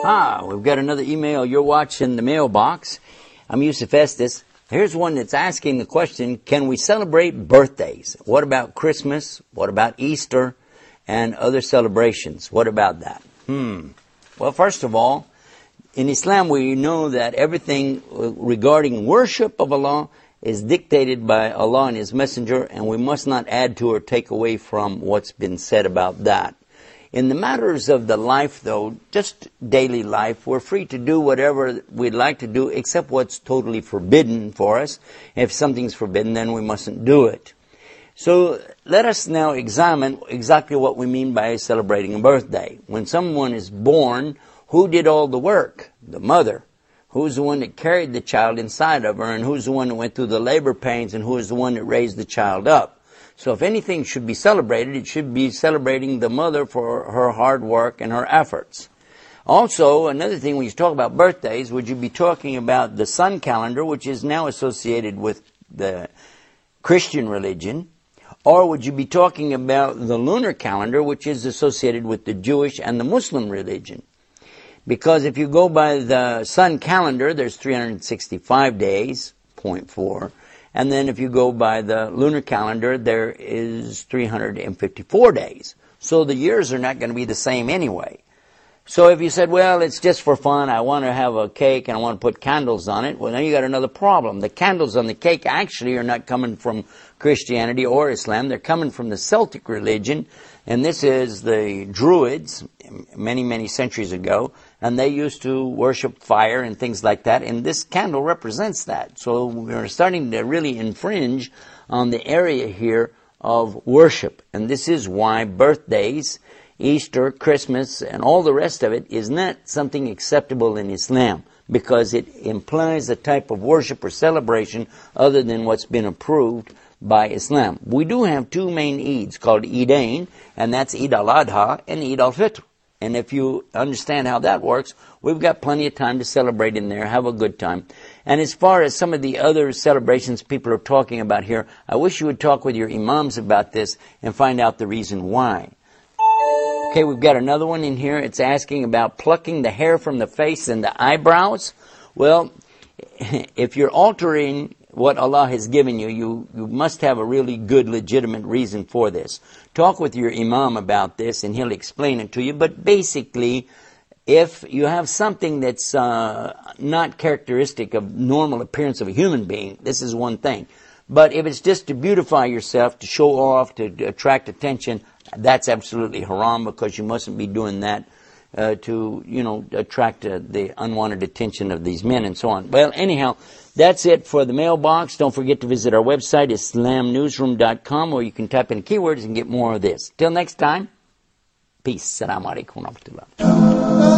We've got another email. You're watching the mailbox. I'm Yusuf Estes. Here's one that's asking the question, can we celebrate birthdays? What about Christmas? What about Easter? And other celebrations? What about that? Well, first of all, in Islam we know that everything regarding worship of Allah is dictated by Allah and His Messenger, and we must not add to or take away from what's been said about that. In the matters of the life, though, just daily life, we're free to do whatever we'd like to do except what's totally forbidden for us. If something's forbidden, then we mustn't do it. So let us now examine exactly what we mean by celebrating a birthday. When someone is born, who did all the work? The mother. Who's the one that carried the child inside of her, and who's the one that went through the labor pains, and who is the one that raised the child up? So if anything should be celebrated, it should be celebrating the mother for her hard work and her efforts. Also, another thing, when you talk about birthdays, would you be talking about the sun calendar, which is now associated with the Christian religion, or would you be talking about the lunar calendar, which is associated with the Jewish and the Muslim religion? Because if you go by the sun calendar, there's 365 days, 0.4. And then if you go by the lunar calendar, there is 354 days. So the years are not going to be the same anyway. So if you said, well, it's just for fun, I want to have a cake and I want to put candles on it, well, now you got another problem. The candles on the cake actually are not coming from Christianity or Islam. They're coming from the Celtic religion, and this is the Druids, many, many centuries ago, and they used to worship fire and things like that, and this candle represents that. So we're starting to really infringe on the area here of worship, and this is why birthdays, Easter, Christmas, and all the rest of it is not something acceptable in Islam, because it implies a type of worship or celebration other than what's been approved by Islam. We do have two main Eids called Eidain, and that's Eid al-Adha and Eid al-Fitr. And if you understand how that works, we've got plenty of time to celebrate in there, have a good time. And as far as some of the other celebrations people are talking about here, I wish you would talk with your imams about this and find out the reason why. Okay, we've got another one in here. It's asking about plucking the hair from the face and the eyebrows. Well, if you're altering what Allah has given you, you must have a really good, legitimate reason for this. Talk with your imam about this and he'll explain it to you. But basically, if you have something that's not characteristic of normal appearance of a human being, this is one thing. But if it's just to beautify yourself, to show off, to attract attention, that's absolutely haram, because you mustn't be doing that to attract the unwanted attention of these men and so on. Well, anyhow, that's it for the mailbox. Don't forget to visit our website, islamnewsroom.com, where you can type in keywords and get more of this. Till next time, peace. Assalamu alaikum wa rahmatullah.